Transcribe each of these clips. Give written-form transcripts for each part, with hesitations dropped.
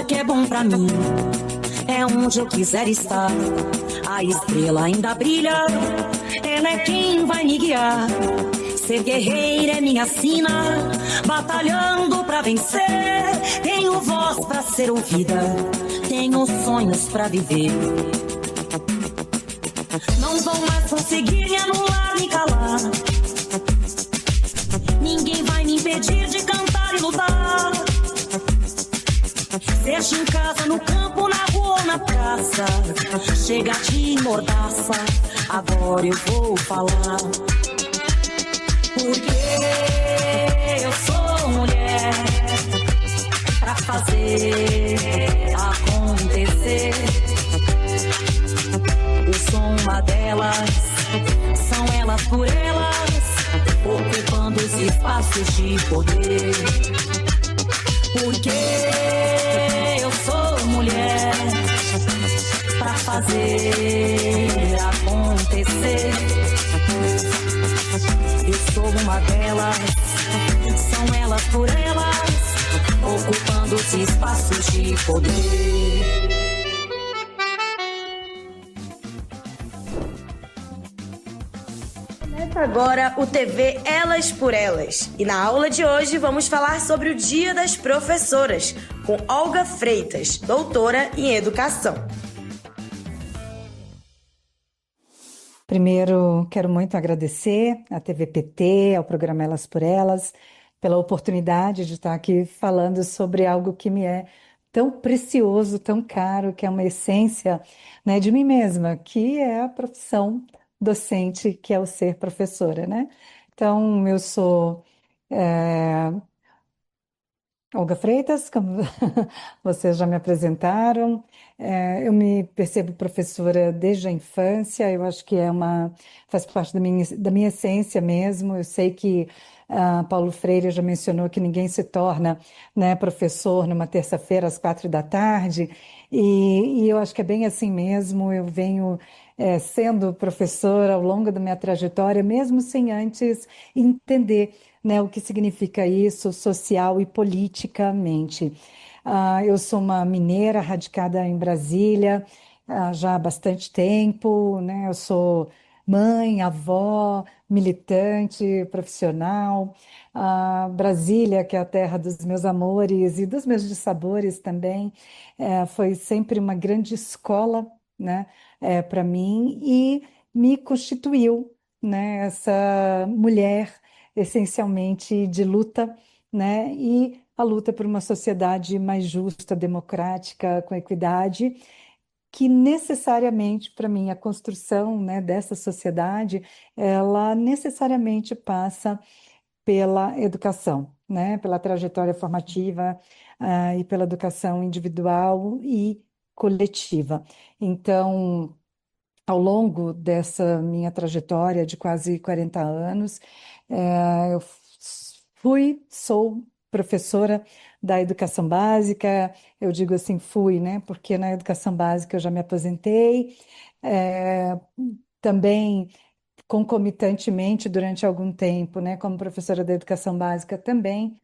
que é bom pra mim é onde eu quiser estar. A estrela ainda brilha, ela é quem vai me guiar. Ser guerreira é minha sina, batalhando pra vencer. Tenho voz pra ser ouvida, tenho sonhos pra viver. Não vão mais conseguir me anular, me calar. Ninguém vai me impedir de cantar e lutar. Seja em casa, no campo, na rua ou na praça, chega de mordaça, agora eu vou falar. Porque eu sou mulher pra fazer acontecer. Eu sou uma delas, são elas por elas, ocupando os espaços de poder. Porque eu sou mulher pra fazer acontecer. Eu sou uma delas, são elas por elas, ocupando os espaços de poder. Começa agora o TV Elas por Elas. E na aula de hoje vamos falar sobre o Dia das Professoras, com Olga Freitas, doutora em Educação. Primeiro, quero muito agradecer à TVPT, ao programa Elas por Elas, pela oportunidade de estar aqui falando sobre algo que me é tão precioso, tão caro, que é uma essência, né, de mim mesma, que é a profissão docente, que é o ser professora, né? Então, eu sou Olga Freitas, como vocês já me apresentaram. Eu me percebo professora desde a infância, eu acho que faz parte da minha essência mesmo. Eu sei que Paulo Freire já mencionou que ninguém se torna, né, professor numa terça-feira às 4 da tarde, e eu acho que é bem assim mesmo. Eu venho sendo professora ao longo da minha trajetória, mesmo sem antes entender, né, o que significa isso social e politicamente. Eu sou uma mineira radicada em Brasília já há bastante tempo, né? Eu sou mãe, avó, militante, profissional. Brasília, que é a terra dos meus amores e dos meus dissabores também, foi sempre uma grande escola, né, para mim, e me constituiu, né, essa mulher essencialmente de luta, né? E a luta por uma sociedade mais justa, democrática, com equidade, que necessariamente, para mim, a construção, né, dessa sociedade, ela necessariamente passa pela educação, né? Pela trajetória formativa, e pela educação individual e coletiva. Então, ao longo dessa minha trajetória de quase 40 anos, eu sou professora da educação básica. Eu digo assim, fui, né? Porque na educação básica eu já me aposentei. Eh, Também, concomitantemente, durante algum tempo, né, como professora da educação básica, também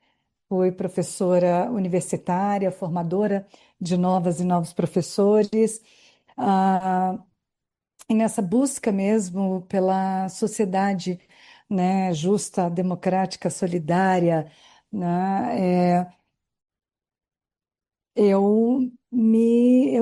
fui professora universitária, formadora de novas e novos professores. Ah, e nessa busca mesmo pela sociedade, né, justa, democrática, solidária, né, eu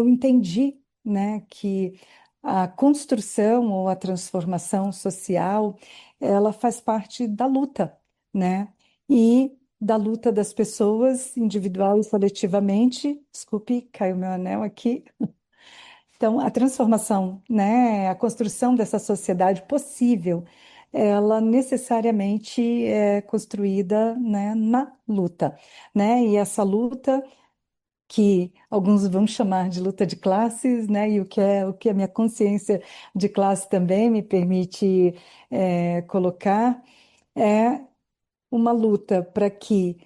entendi, né, que a construção ou a transformação social, ela faz parte da luta, né, e da luta das pessoas, individual e coletivamente. Desculpe, caiu meu anel aqui. Então, a transformação, né, a construção dessa sociedade possível, ela necessariamente é construída, né, na luta, né? E essa luta que alguns vão chamar de luta de classes, né? E o que a minha consciência de classe também me permite colocar é uma luta para que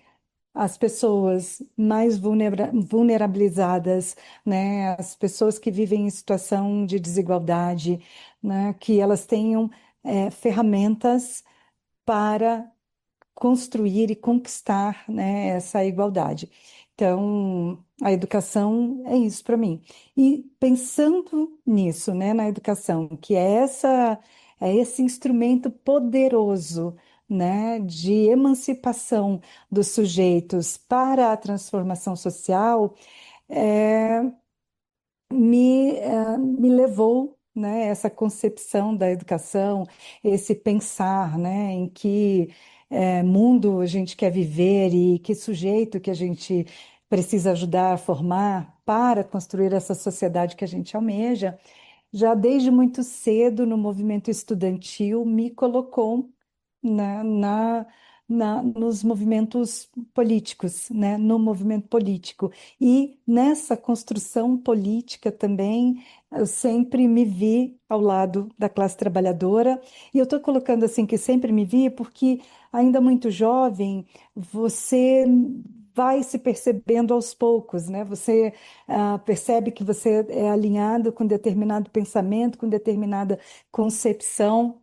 as pessoas mais vulnerabilizadas, né, as pessoas que vivem em situação de desigualdade, né, que elas tenham ferramentas para construir e conquistar, né, essa igualdade. Então, a educação é isso para mim. E pensando nisso, né, na educação, que é esse instrumento poderoso, né, de emancipação dos sujeitos para a transformação social, é, me levou, né, essa concepção da educação, esse pensar, né, em que mundo a gente quer viver e que sujeito que a gente precisa ajudar a formar para construir essa sociedade que a gente almeja, já desde muito cedo no movimento estudantil me colocou na, na, nos movimentos políticos, né? No movimento político. E nessa construção política também, eu sempre me vi ao lado da classe trabalhadora. E eu estou colocando assim que sempre me vi porque, ainda muito jovem, você vai se percebendo aos poucos, né? Você percebe que você é alinhado com determinado pensamento, com determinada concepção,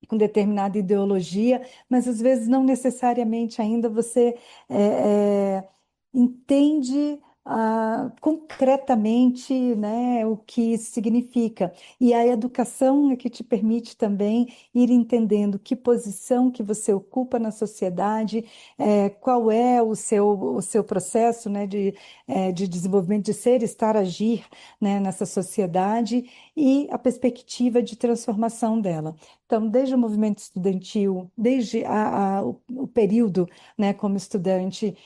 com determinada ideologia, mas às vezes não necessariamente ainda você é, entende concretamente, né, o que isso significa. E a educação é que te permite também ir entendendo que posição que você ocupa na sociedade, qual é o seu processo, né, de desenvolvimento, de ser, estar, agir, né, nessa sociedade e a perspectiva de transformação dela. Então, desde o movimento estudantil, desde o período, né, como estudante,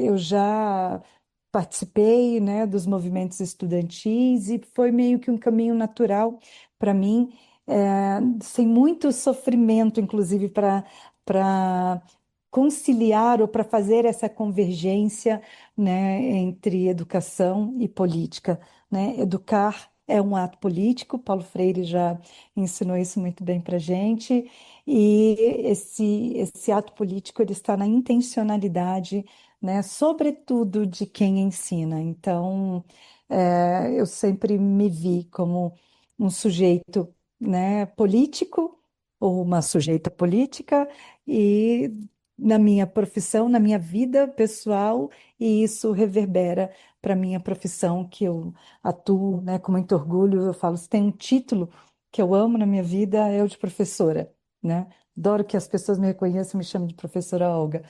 eu já participei, né, dos movimentos estudantis e foi meio que um caminho natural para mim, sem muito sofrimento, inclusive, para conciliar ou para fazer essa convergência, né, entre educação e política, né? Educar é um ato político, Paulo Freire já ensinou isso muito bem para gente, e esse ato político ele está na intencionalidade, né, sobretudo de quem ensina. Então, eu sempre me vi como um sujeito, né, político ou uma sujeita política e na minha profissão, na minha vida pessoal, e isso reverbera para minha profissão que eu atuo, né, com muito orgulho. Eu falo, se tem um título que eu amo na minha vida é o de professora, né? Adoro que as pessoas me reconheçam e me chamem de professora Olga.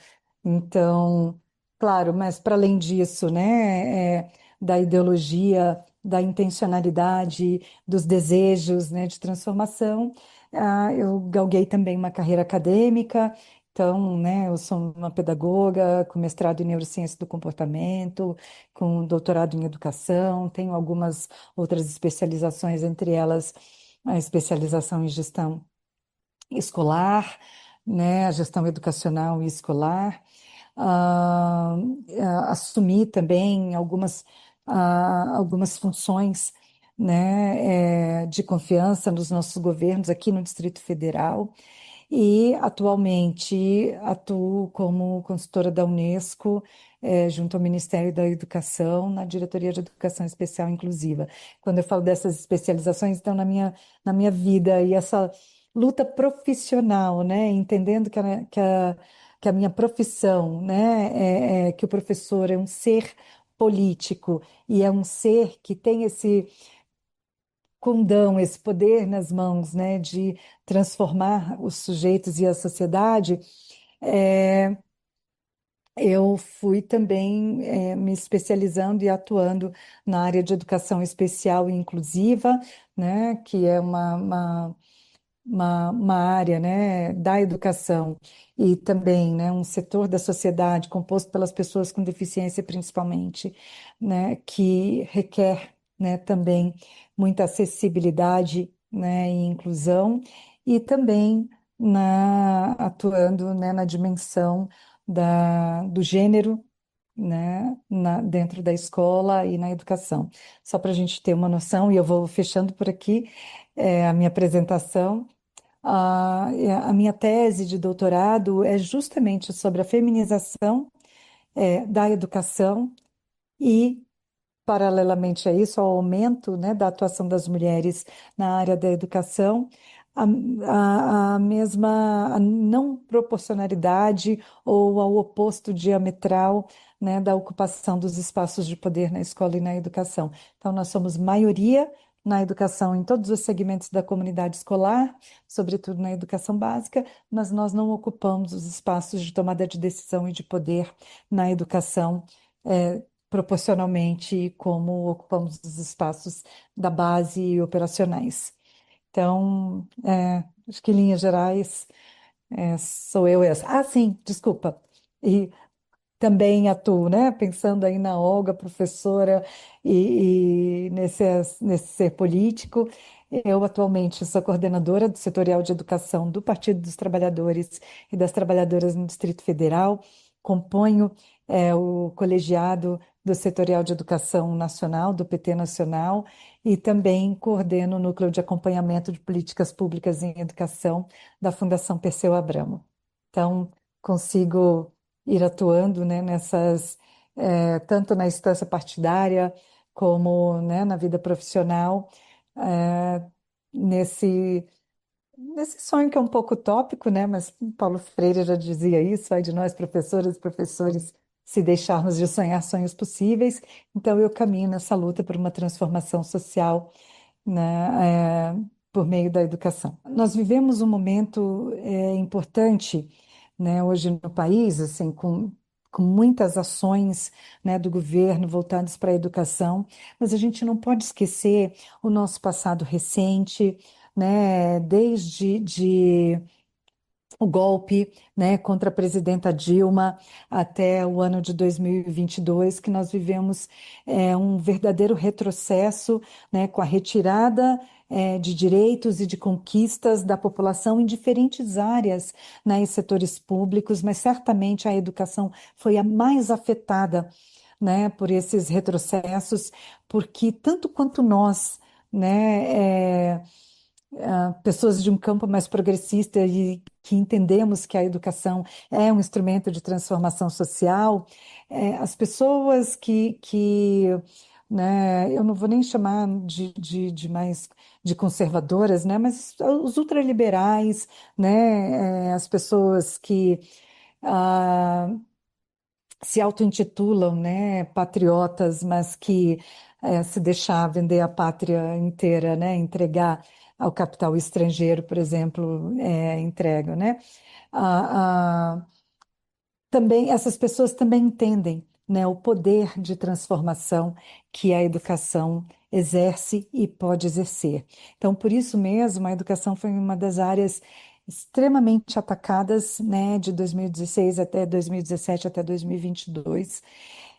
Então, claro, mas para além disso, né, da ideologia, da intencionalidade, dos desejos, né, de transformação, eu galguei também uma carreira acadêmica. Então, né, eu sou uma pedagoga com mestrado em neurociência do comportamento, com doutorado em educação, tenho algumas outras especializações, entre elas a especialização em gestão escolar, né, a gestão educacional e escolar. ah, Assumi também algumas funções, né, de confiança nos nossos governos aqui no Distrito Federal e atualmente atuo como consultora da Unesco, junto ao Ministério da Educação, na Diretoria de Educação Especial Inclusiva. Quando eu falo dessas especializações, então, na minha vida e essa luta profissional, né, entendendo que a minha profissão, né, que o professor é um ser político e é um ser que tem esse condão, esse poder nas mãos, né, de transformar os sujeitos e a sociedade. é, eu fui também me especializando e atuando na área de educação especial e inclusiva, né, que é uma área, né, da educação e também, né, um setor da sociedade composto pelas pessoas com deficiência principalmente, né, que requer, né, também muita acessibilidade, né, e inclusão e também atuando, né, na dimensão do gênero, né, dentro da escola e na educação. Só para a gente ter uma noção, e eu vou fechando por aqui a minha apresentação. A minha tese de doutorado é justamente sobre a feminização, da educação e, paralelamente a isso, ao aumento, né, da atuação das mulheres na área da educação, a mesma a não proporcionalidade ou ao oposto diametral, né, da ocupação dos espaços de poder na escola e na educação. Então, nós somos maioria na educação em todos os segmentos da comunidade escolar, sobretudo na educação básica, mas nós não ocupamos os espaços de tomada de decisão e de poder na educação, proporcionalmente como ocupamos os espaços da base e operacionais. Então, acho que em linhas gerais, sou eu essa. Ah, sim, desculpa. E também atuo, né? Pensando aí na Olga, professora, e nesse ser político. Eu atualmente sou coordenadora do Setorial de Educação do Partido dos Trabalhadores e das Trabalhadoras no Distrito Federal. Componho, o colegiado do Setorial de Educação Nacional, do PT Nacional, e também coordeno o Núcleo de Acompanhamento de Políticas Públicas em Educação da Fundação Perseu Abramo. Então, consigo ir atuando, né, tanto na instância partidária como, né, na vida profissional, eh, nesse, nesse sonho que é um pouco utópico, né, mas Paulo Freire já dizia isso, ai de nós, professoras e professores, se deixarmos de sonhar sonhos possíveis. Então, eu caminho nessa luta por uma transformação social, né, por meio da educação. Nós vivemos um momento importante, né, hoje no país, assim, com muitas ações, né, do governo voltadas para a educação, mas a gente não pode esquecer o nosso passado recente, né, o golpe, né, contra a presidenta Dilma até o ano de 2022, que nós vivemos um verdadeiro retrocesso, né, com a retirada de direitos e de conquistas da população em diferentes áreas, né, e setores públicos, mas certamente a educação foi a mais afetada, né, por esses retrocessos, porque tanto quanto nós, né, pessoas de um campo mais progressista e que entendemos que a educação é um instrumento de transformação social, as pessoas né, eu não vou nem chamar de mais de conservadoras, né, mas os ultraliberais, né, as pessoas que ah, se auto-intitulam, né, patriotas, mas que se deixar vender a pátria inteira, né, entregar ao capital estrangeiro, por exemplo, entregam, né? Ah, ah, também essas pessoas também entendem, né, o poder de transformação que a educação exerce e pode exercer. Então, por isso mesmo, a educação foi uma das áreas extremamente atacadas, né, de 2016 até 2017 até 2022,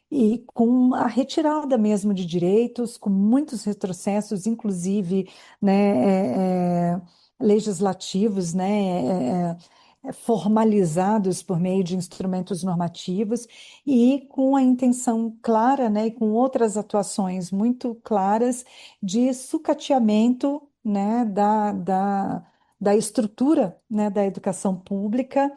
e com a retirada mesmo de direitos, com muitos retrocessos, inclusive, né, legislativos, né, formalizados por meio de instrumentos normativos e com a intenção clara, né, e com outras atuações muito claras de sucateamento, né, da estrutura, né, da educação pública,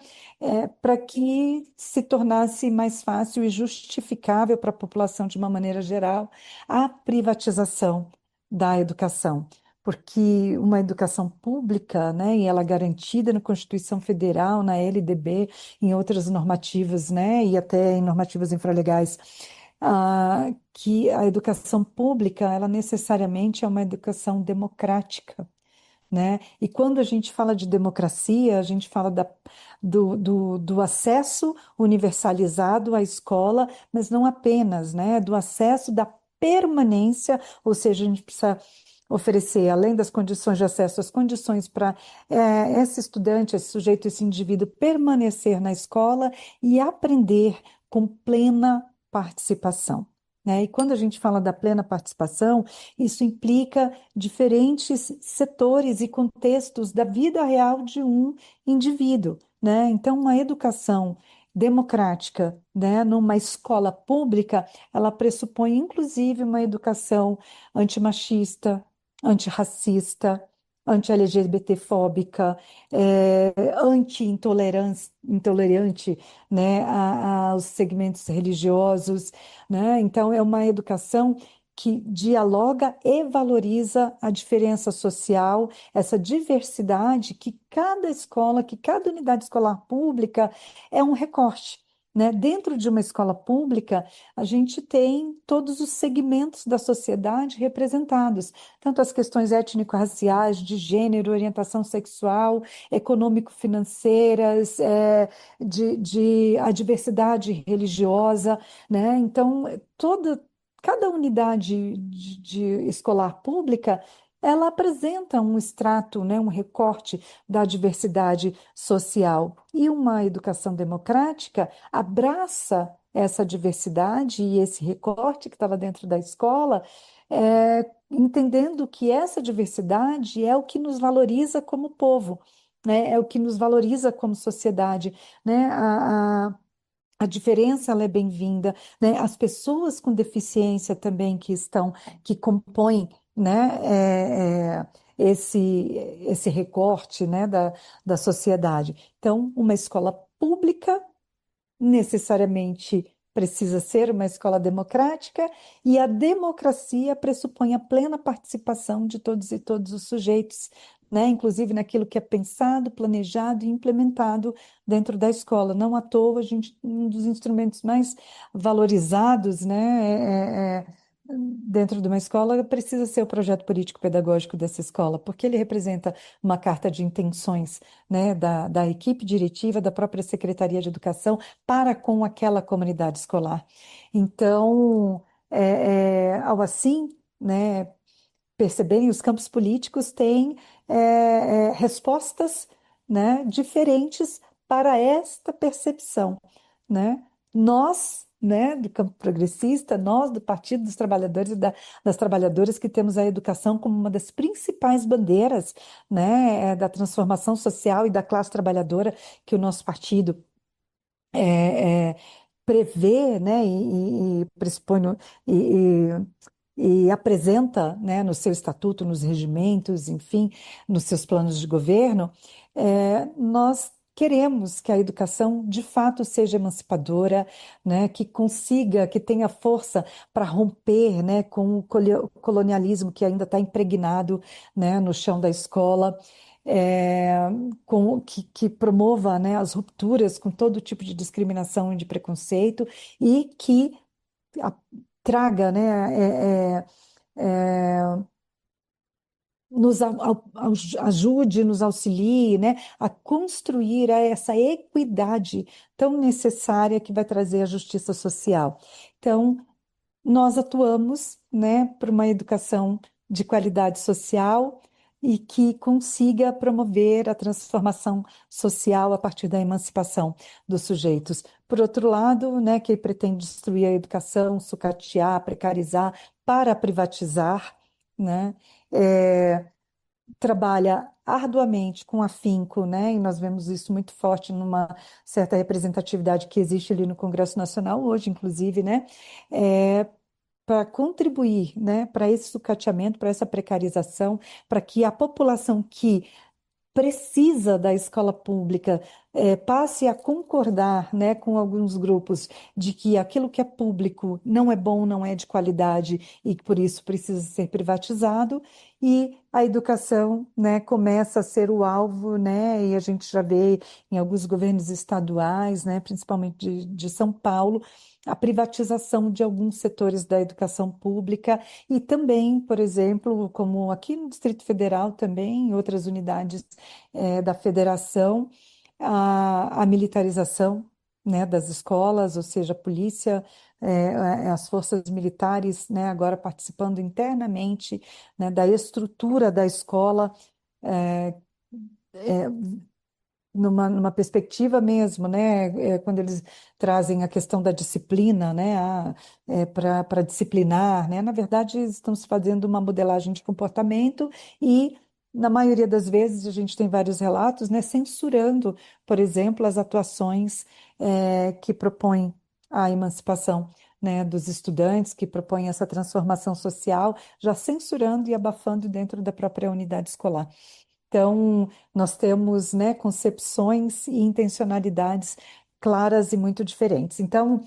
para que se tornasse mais fácil e justificável para a população, de uma maneira geral, a privatização da educação. Porque uma educação pública, né, e ela é garantida na Constituição Federal, na LDB, em outras normativas, né, e até em normativas infralegais, que a educação pública, ela necessariamente é uma educação democrática, né? E quando a gente fala de democracia, a gente fala do acesso universalizado à escola, mas não apenas, né? Do acesso da permanência, ou seja, a gente precisa oferecer, além das condições de acesso, as condições para esse estudante, esse sujeito, esse indivíduo permanecer na escola e aprender com plena participação. Né? E quando a gente fala da plena participação, isso implica diferentes setores e contextos da vida real de um indivíduo, né? Então, uma educação democrática, né, numa escola pública, ela pressupõe inclusive uma educação antimachista, antirracista, anti-LGBTfóbica, anti-intolerante, né, aos segmentos religiosos, né? Então, é uma educação que dialoga e valoriza a diferença social, essa diversidade que cada escola, que cada unidade escolar pública é um recorte. Né? Dentro de uma escola pública, a gente tem todos os segmentos da sociedade representados, tanto as questões étnico-raciais, de gênero, orientação sexual, econômico-financeiras, de a diversidade religiosa, né? Então, cada unidade de escolar pública, ela apresenta um extrato, né, um recorte da diversidade social. E uma educação democrática abraça essa diversidade e esse recorte que estava dentro da escola, entendendo que essa diversidade é o que nos valoriza como povo, né, é o que nos valoriza como sociedade, né? A diferença ela é bem-vinda, né? As pessoas com deficiência também que compõem, né, esse, esse recorte, né, da sociedade. Então, uma escola pública necessariamente precisa ser uma escola democrática, e a democracia pressupõe a plena participação de todos e todos os sujeitos, né? Inclusive naquilo que é pensado, planejado e implementado dentro da escola. Não à toa, um dos instrumentos mais valorizados, né, dentro de uma escola precisa ser o projeto político-pedagógico dessa escola, porque ele representa uma carta de intenções, né, da equipe diretiva, da própria Secretaria de Educação para com aquela comunidade escolar. Então, ao assim, né, perceberem, os campos políticos têm respostas, né, diferentes para esta percepção, né? Nós, né, do campo progressista, nós do Partido dos Trabalhadores e das Trabalhadoras, que temos a educação como uma das principais bandeiras, né, da transformação social e da classe trabalhadora que o nosso partido é, é, prevê, né, e pressupõe e apresenta, né, no seu estatuto, nos regimentos, enfim, nos seus planos de governo, nós queremos que a educação de fato seja emancipadora, né, que consiga, que tenha força para romper, né, com o colonialismo que ainda está impregnado, né, no chão da escola. é, que promova, né, as rupturas com todo tipo de discriminação e de preconceito, e que a- traga, né, ajude, nos auxilie, né, a construir essa equidade tão necessária que vai trazer a justiça social. Então, nós atuamos, né, por uma educação de qualidade social e que consiga promover a transformação social a partir da emancipação dos sujeitos. Por outro lado, né, quem pretende destruir a educação, sucatear, precarizar para privatizar, né, é, trabalha arduamente com afinco, né, e nós vemos isso muito forte numa certa representatividade que existe ali no Congresso Nacional hoje, inclusive, né, para contribuir, né, para esse sucateamento, para essa precarização, para que a população que precisa da escola pública passe a concordar, né, com alguns grupos de que aquilo que é público não é bom, não é de qualidade e que por isso precisa ser privatizado, e a educação, né, começa a ser o alvo, né, e a gente já vê em alguns governos estaduais, né, principalmente de São Paulo, a privatização de alguns setores da educação pública, e também, por exemplo, como aqui no Distrito Federal também, em outras unidades da federação, a militarização, né, das escolas, ou seja, a polícia, as forças militares, né, agora participando internamente, né, da estrutura da escola, é, é, numa perspectiva mesmo, né, quando eles trazem a questão da disciplina, né, para disciplinar, né, na verdade estamos fazendo uma modelagem de comportamento e, na maioria das vezes, a gente tem vários relatos, né, censurando, por exemplo, as atuações que propõem a emancipação, né, dos estudantes, que propõem essa transformação social, já censurando e abafando dentro da própria unidade escolar. Então, nós temos, né, concepções e intencionalidades claras e muito diferentes. Então,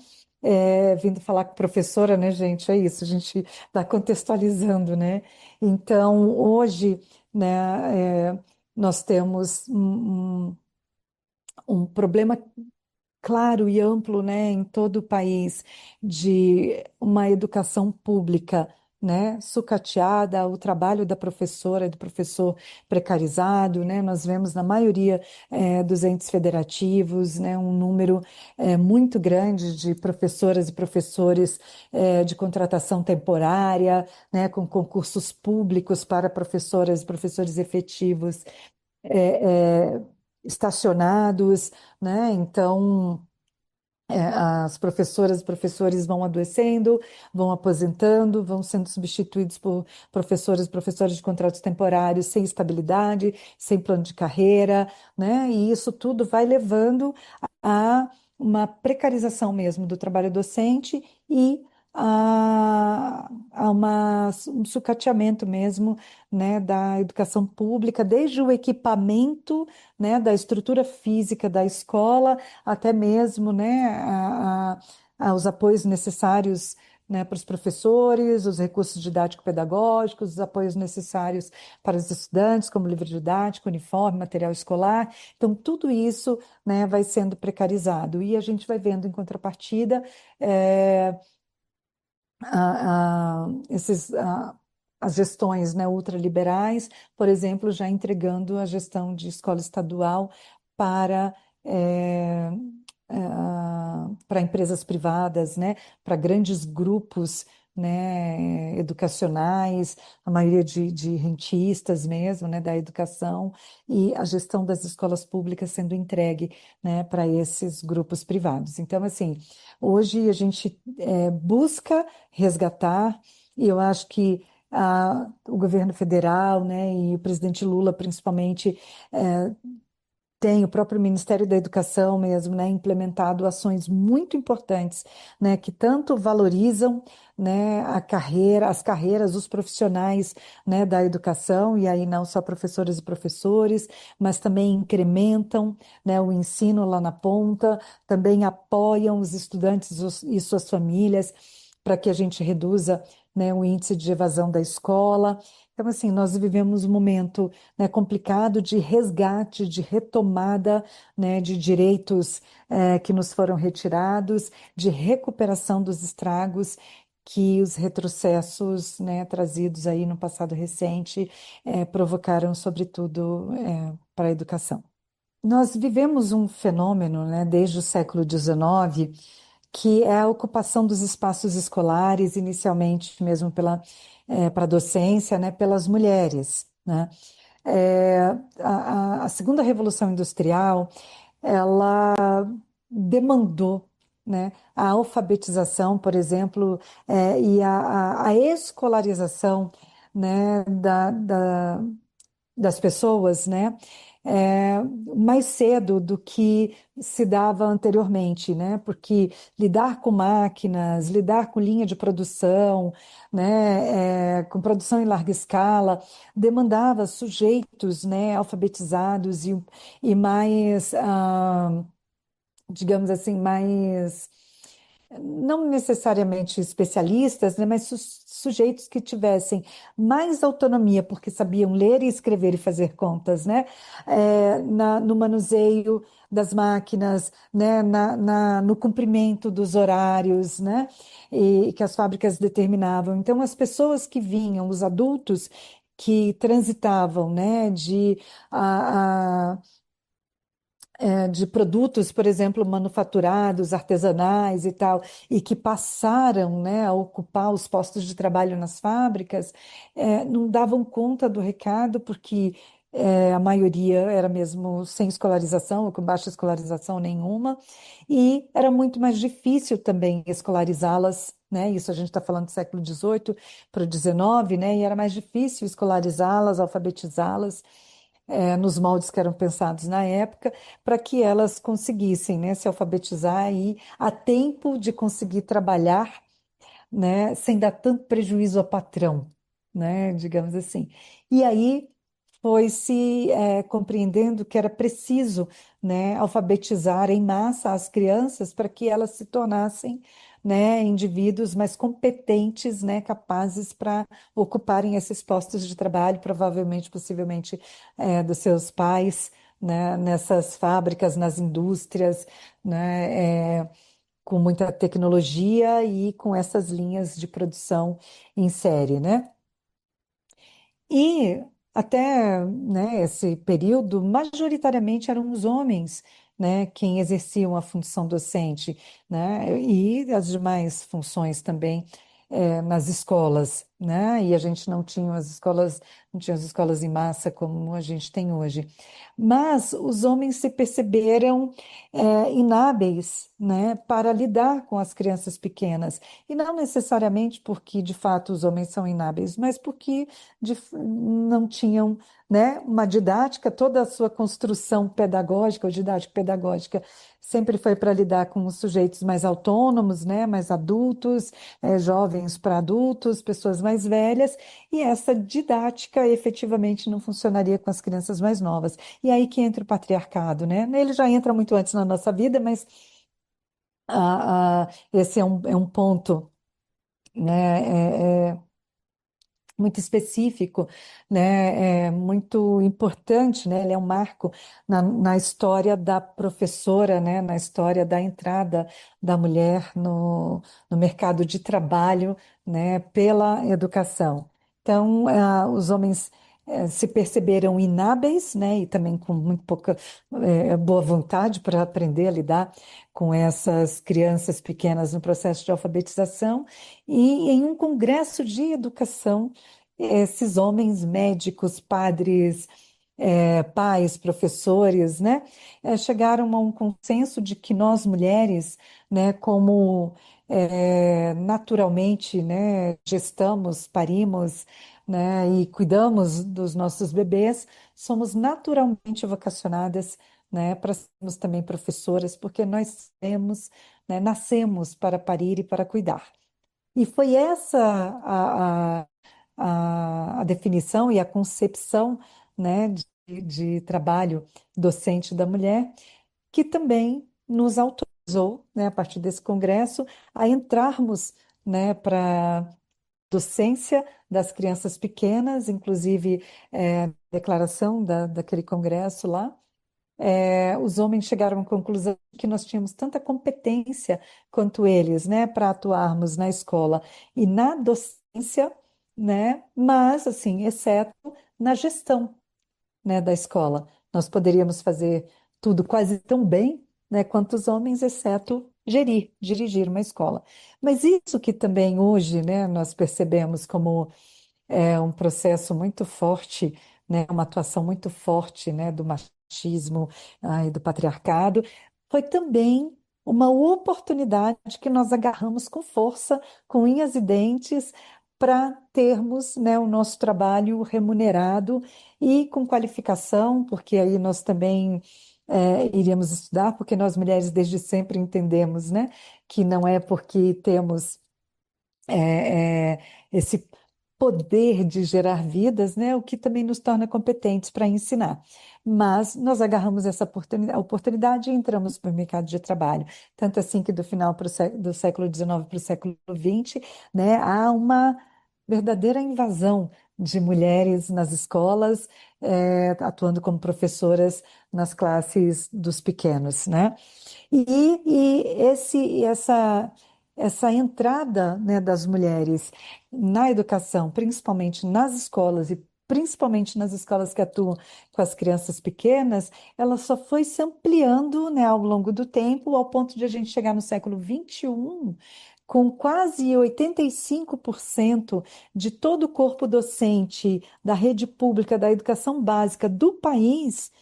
vindo falar com professora, né, gente? É isso, a gente está contextualizando, né? Então, hoje, né, nós temos um problema claro e amplo, né, em todo o país, de uma educação pública, né, sucateada, o trabalho da professora e do professor precarizado, né, nós vemos na maioria dos entes federativos, né, um número muito grande de professoras e professores de contratação temporária, né, com concursos públicos para professoras e professores efetivos é, é, estacionados, né? Então, as professoras e professores vão adoecendo, vão aposentando, vão sendo substituídos por professoras e professores de contratos temporários sem estabilidade, sem plano de carreira, né? E isso tudo vai levando a uma precarização mesmo do trabalho docente e um sucateamento mesmo, né, da educação pública, desde o equipamento, né, da estrutura física da escola até mesmo, né, os apoios necessários, né, para os professores, os recursos didático-pedagógicos, os apoios necessários para os estudantes, como livro didático, uniforme, material escolar. Então, tudo isso, né, vai sendo precarizado. E a gente vai vendo, em contrapartida, eh, esses, as gestões, né, ultraliberais, por exemplo, já entregando a gestão de escola estadual para, eh, para empresas privadas, né, para grandes grupos, né, educacionais, a maioria de rentistas mesmo, né, da educação, e a gestão das escolas públicas sendo entregue, né, para esses grupos privados. Então, assim, hoje a gente busca resgatar, e eu acho que o governo federal, né, e o presidente Lula, principalmente, tem o próprio Ministério da Educação mesmo, né, implementado ações muito importantes, né, que tanto valorizam, né, as carreiras, os profissionais, né, da educação, e aí não só professoras e professores, mas também incrementam, né, o ensino lá na ponta, também apoiam os estudantes e suas famílias para que a gente reduza, né, o índice de evasão da escola. Então, assim, nós vivemos um momento, né, complicado de resgate, de retomada, né, de direitos que nos foram retirados, de recuperação dos estragos que os retrocessos, né, trazidos aí no passado recente provocaram, sobretudo, para a educação. Nós vivemos um fenômeno, né, desde o século XIX, que é a ocupação dos espaços escolares, inicialmente mesmo para a docência, né, pelas mulheres, né? A segunda revolução industrial, ela demandou, né, a alfabetização, por exemplo, e a escolarização, né, das pessoas, né, mais cedo do que se dava anteriormente, né, porque lidar com máquinas, lidar com linha de produção, né, com produção em larga escala, demandava sujeitos, né, alfabetizados e mais, digamos assim, mais não necessariamente especialistas, né, mas sujeitos que tivessem mais autonomia, porque sabiam ler e escrever e fazer contas, né, no manuseio das máquinas, né, no cumprimento dos horários, né, e que as fábricas determinavam. Então, as pessoas que vinham, os adultos que transitavam, né, de produtos, por exemplo, manufaturados, artesanais e tal, e que passaram, né, a ocupar os postos de trabalho nas fábricas, não davam conta do recado, porque a maioria era mesmo sem escolarização, ou com baixa escolarização nenhuma, e era muito mais difícil também escolarizá-las. Né? Isso a gente está falando do século XVIII para o XIX, né? E era mais difícil escolarizá-las, alfabetizá-las nos moldes que eram pensados na época, para que elas conseguissem, né, se alfabetizar e a tempo de conseguir trabalhar, né, sem dar tanto prejuízo ao patrão, né, digamos assim. E aí foi se compreendendo que era preciso, né, alfabetizar em massa as crianças para que elas se tornassem, né, indivíduos mais competentes, né, capazes para ocuparem esses postos de trabalho, provavelmente, possivelmente, dos seus pais, né, nessas fábricas, nas indústrias, né, com muita tecnologia e com essas linhas de produção em série, né? E até, né, esse período, majoritariamente eram os homens, né, quem exerciam a função docente, né, e as demais funções também nas escolas, né, e a gente não tinha as escolas, não tinha as escolas em massa como a gente tem hoje. Mas os homens se perceberam inábeis, né, para lidar com as crianças pequenas, e não necessariamente porque de fato os homens são inábeis, mas porque não tinham, né, uma didática, toda a sua construção pedagógica ou didático-pedagógica sempre foi para lidar com os sujeitos mais autônomos, né, mais adultos, jovens para adultos, pessoas mais velhas, e essa didática efetivamente não funcionaria com as crianças mais novas. E aí que entra o patriarcado, né? Ele já entra muito antes na nossa vida, mas esse é um ponto, né? Muito específico, né, muito importante, né, ele é um marco na história da professora, né, na história da entrada da mulher no mercado de trabalho, né, pela educação. Então, os homens se perceberam inábeis, né, e também com muito pouca boa vontade para aprender a lidar com essas crianças pequenas no processo de alfabetização, e em um congresso de educação esses homens médicos, padres, pais, professores, né, chegaram a um consenso de que nós mulheres, né, como naturalmente, né, gestamos, parimos, né, e cuidamos dos nossos bebês, somos naturalmente vocacionadas, né, para sermos também professoras, porque nós temos, né, nascemos para parir e para cuidar. E foi essa a definição e a concepção, né, de trabalho docente da mulher, que também nos autorizou, né, a partir desse congresso, a entrarmos, né, para docência das crianças pequenas, inclusive declaração daquele congresso lá. Os homens chegaram à conclusão que nós tínhamos tanta competência quanto eles, né, para atuarmos na escola e na docência, né, mas, assim, exceto na gestão, né, da escola. Nós poderíamos fazer tudo quase tão bem, né, quanto os homens, exceto dirigir uma escola. Mas isso que também hoje, né, nós percebemos como um processo muito forte, né, uma atuação muito forte, né, do machismo, e do patriarcado, foi também uma oportunidade que nós agarramos com força, com unhas e dentes, para termos, né, o nosso trabalho remunerado e com qualificação, porque aí nós também iríamos estudar, porque nós mulheres desde sempre entendemos, né, que não é porque temos esse poder de gerar vidas, né, o que também nos torna competentes para ensinar. Mas nós agarramos essa oportunidade e entramos para o mercado de trabalho. Tanto assim que do final do século XIX para o século XX, né, há uma verdadeira invasão de mulheres nas escolas, atuando como professoras nas classes dos pequenos, né? Essa entrada, né, das mulheres na educação, principalmente nas escolas e principalmente nas escolas que atuam com as crianças pequenas, ela só foi se ampliando, né, ao longo do tempo, ao ponto de a gente chegar no século XXI com quase 85% de todo o corpo docente da rede pública da educação básica do país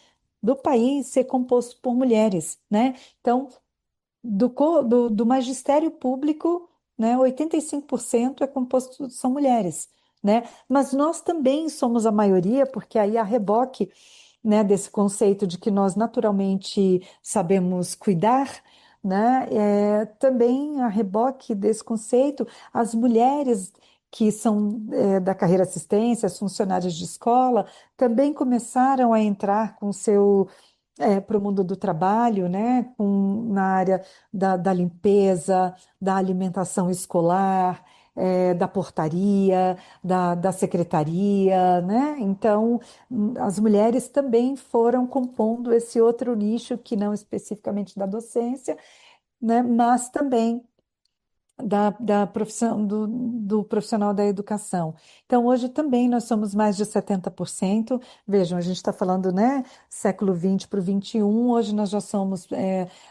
ser composto por mulheres, né? Então, do magistério público, né, 85% é composto, são mulheres, né? Mas nós também somos a maioria, porque aí a reboque, né, desse conceito de que nós naturalmente sabemos cuidar, né, também a reboque desse conceito, as mulheres que são da carreira assistência, as funcionárias de escola, também começaram a entrar com seu para o mundo do trabalho, né, na área da limpeza, da alimentação escolar, da portaria, da secretaria, né? Então, as mulheres também foram compondo esse outro nicho, que não especificamente da docência, né, mas também da profissão, do profissional da educação. Então, hoje também nós somos mais de 70%. Vejam, a gente está falando, né, século XX para o XXI, hoje nós já somos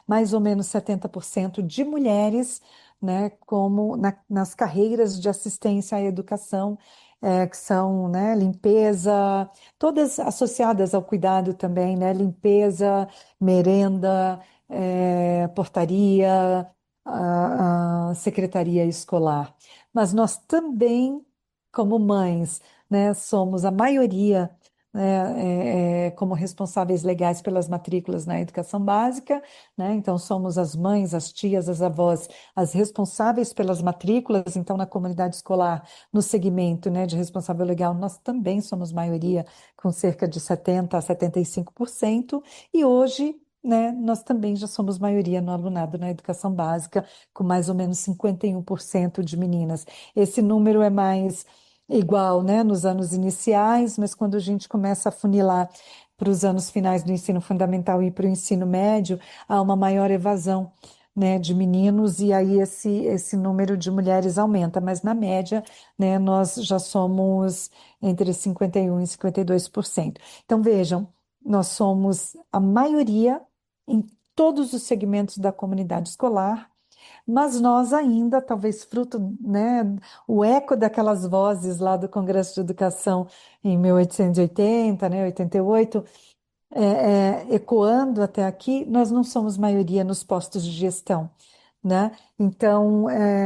mais ou menos 70% de mulheres, né, como nas carreiras de assistência à educação, que são, né, limpeza, todas associadas ao cuidado também, né, limpeza, merenda, portaria, a secretaria escolar. Mas nós também, como mães, né, somos a maioria, né, como responsáveis legais pelas matrículas na educação básica, né? Então somos as mães, as tias, as avós, as responsáveis pelas matrículas. Então na comunidade escolar, no segmento, né, de responsável legal, nós também somos maioria, com cerca de 70 a 75%. E hoje, né, nós também já somos maioria no alunado na educação básica, com mais ou menos 51% de meninas. Esse número é mais igual, né, nos anos iniciais, mas quando a gente começa a funilar para os anos finais do ensino fundamental e para o ensino médio, há uma maior evasão, né, de meninos, e aí esse número de mulheres aumenta, mas na média, né, nós já somos entre 51% e 52%. Então, vejam, nós somos a maioria em todos os segmentos da comunidade escolar, mas nós ainda, talvez fruto, né, o eco daquelas vozes lá do Congresso de Educação em 1880, né, 88, ecoando até aqui, nós não somos maioria nos postos de gestão, né? Então,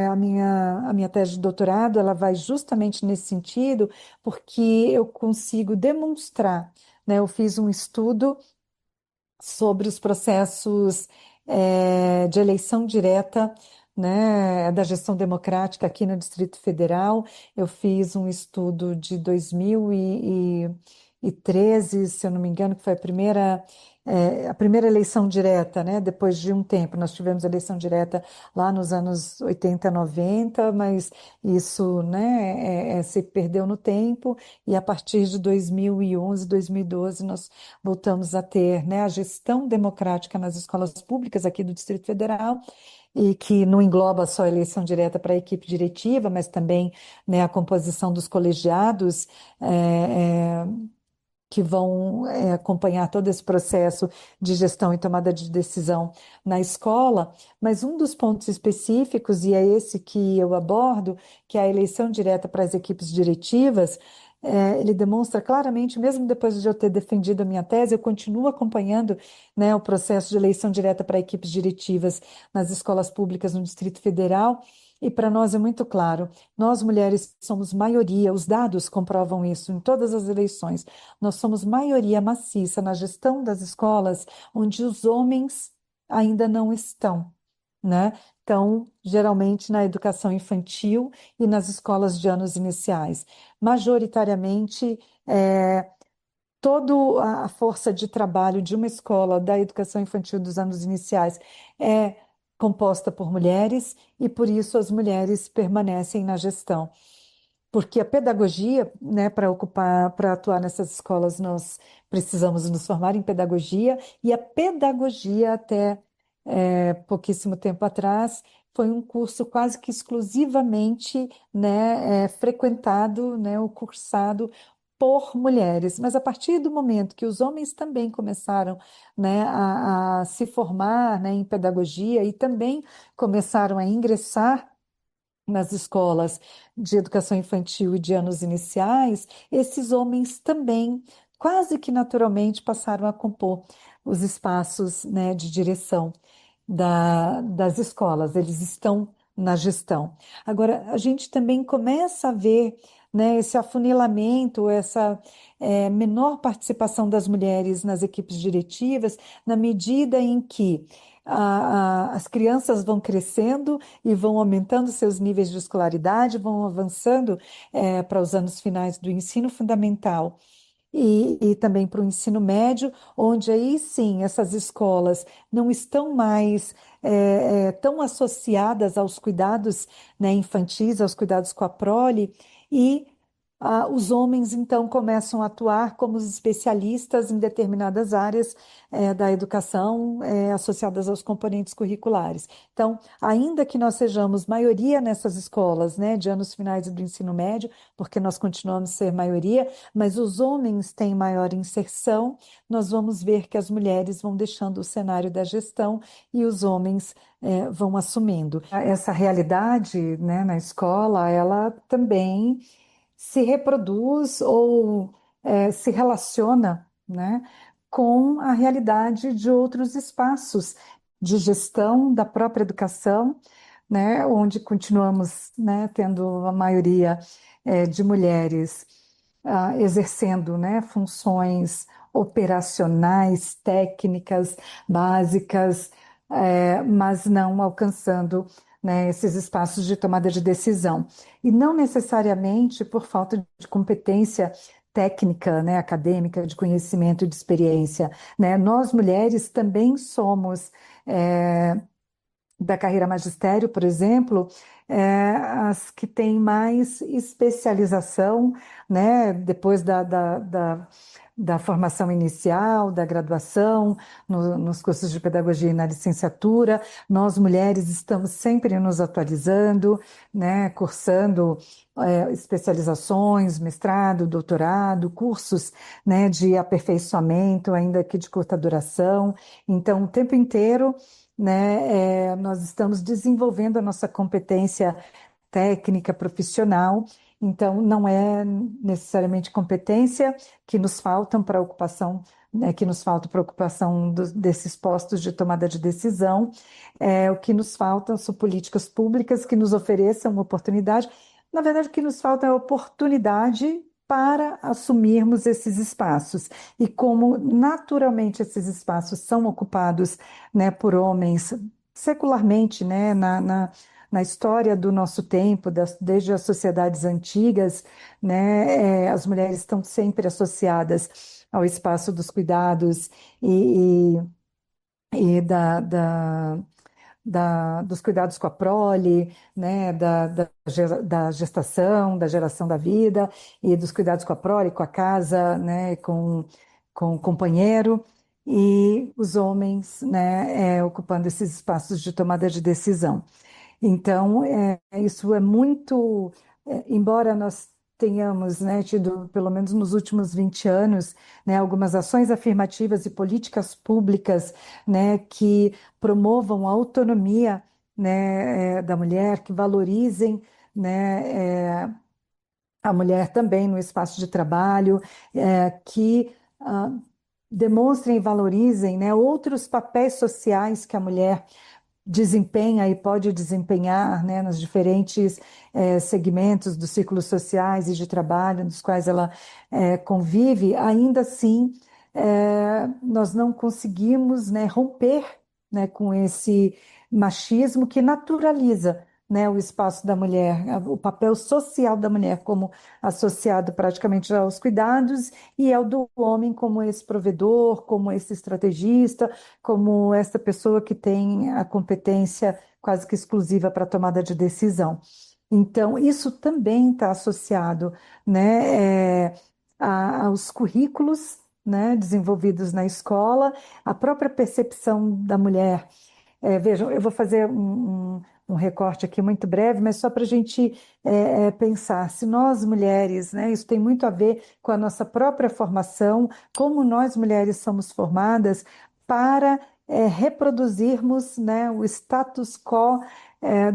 a minha tese de doutorado, ela vai justamente nesse sentido, porque eu consigo demonstrar, né? Eu fiz um estudo sobre os processos de eleição direta, né, da gestão democrática aqui no Distrito Federal. Eu fiz um estudo de 2013, se eu não me engano, que foi a primeira eleição direta, né? Depois de um tempo, nós tivemos eleição direta lá nos anos 80, 90, mas isso, né, se perdeu no tempo, e a partir de 2011, 2012, nós voltamos a ter, né, a gestão democrática nas escolas públicas aqui do Distrito Federal, e que não engloba só a eleição direta para a equipe diretiva, mas também, né, a composição dos colegiados, é, que vão acompanhar todo esse processo de gestão e tomada de decisão na escola. Mas um dos pontos específicos, e é esse que eu abordo, que é a eleição direta para as equipes diretivas, ele demonstra claramente, mesmo depois de eu ter defendido a minha tese, eu continuo acompanhando, né, o processo de eleição direta para equipes diretivas nas escolas públicas no Distrito Federal. E para nós é muito claro, nós mulheres somos maioria, os dados comprovam isso em todas as eleições. Nós somos maioria maciça na gestão das escolas onde os homens ainda não estão, né? Então, geralmente na educação infantil e nas escolas de anos iniciais. Majoritariamente, toda a força de trabalho de uma escola da educação infantil dos anos iniciais é composta por mulheres, e por isso as mulheres permanecem na gestão. Porque a pedagogia, né, para atuar nessas escolas, nós precisamos nos formar em pedagogia, e a pedagogia, até pouquíssimo tempo atrás, foi um curso quase que exclusivamente, né, frequentado, né, ou cursado por mulheres. Mas a partir do momento que os homens também começaram, né, a se formar, né, em pedagogia, e também começaram a ingressar nas escolas de educação infantil e de anos iniciais, esses homens também, quase que naturalmente, passaram a compor os espaços, né, de direção das escolas. Eles estão na gestão. Agora, a gente também começa a ver, né, esse afunilamento, essa menor participação das mulheres nas equipes diretivas, na medida em que as crianças vão crescendo e vão aumentando seus níveis de escolaridade, vão avançando para os anos finais do ensino fundamental. e também para o ensino médio, onde aí sim essas escolas não estão mais tão associadas aos cuidados, né, infantis, aos cuidados com a prole, e os homens então começam a atuar como os especialistas em determinadas áreas da educação associadas aos componentes curriculares. Então, ainda que nós sejamos maioria nessas escolas, né, de anos finais do ensino médio, porque nós continuamos a ser maioria, mas os homens têm maior inserção, nós vamos ver que as mulheres vão deixando o cenário da gestão e os homens vão assumindo. Essa realidade, né, na escola, ela também se reproduz ou se relaciona, né, com a realidade de outros espaços de gestão da própria educação, né, onde continuamos, né, tendo a maioria de mulheres exercendo, né, funções operacionais, técnicas, básicas, mas não alcançando, né, esses espaços de tomada de decisão. E não necessariamente por falta de competência técnica, né, acadêmica, de conhecimento e de experiência, né? Nós mulheres também somos da carreira magistério, por exemplo, as que têm mais especialização, né, depois da formação inicial, da graduação, nos cursos de pedagogia e na licenciatura. Nós, mulheres, estamos sempre nos atualizando, né, cursando especializações, mestrado, doutorado, cursos, né, de aperfeiçoamento, ainda que de curta duração. Então, o tempo inteiro, né, nós estamos desenvolvendo a nossa competência técnica, profissional, então não é necessariamente competência que nos faltam para a ocupação, né, que nos falta para a ocupação desses postos de tomada de decisão, o que nos faltam são políticas públicas que nos ofereçam uma oportunidade. Na verdade, o que nos falta é oportunidade para assumirmos esses espaços. E como naturalmente esses espaços são ocupados, né, por homens secularmente, né, na história do nosso tempo, desde as sociedades antigas, né, as mulheres estão sempre associadas ao espaço dos cuidados e dos cuidados com a prole, né, da gestação, da geração da vida, e dos cuidados com a prole, com a casa, né, com o companheiro, e os homens, né, ocupando esses espaços de tomada de decisão. Então, isso é muito, embora nós tenhamos, né, tido, pelo menos nos últimos 20 anos, né, algumas ações afirmativas e políticas públicas, né, que promovam a autonomia, né, da mulher, que valorizem, né, a mulher também no espaço de trabalho, que demonstrem e valorizem, né, outros papéis sociais que a mulher desempenha e pode desempenhar, né, nos diferentes segmentos dos ciclos sociais e de trabalho nos quais ela convive, ainda assim nós não conseguimos, né, romper, né, com esse machismo que naturaliza, né, o espaço da mulher, o papel social da mulher como associado praticamente aos cuidados e ao do homem como esse provedor, como esse estrategista, como essa pessoa que tem a competência quase que exclusiva para a tomada de decisão. Então, isso também está associado, né, aos currículos, né, desenvolvidos na escola, a própria percepção da mulher. Vejam, eu vou fazer um recorte aqui muito breve, mas só para a gente pensar, se nós mulheres, né, isso tem muito a ver com a nossa própria formação, como nós mulheres somos formadas para reproduzirmos, né, o status quo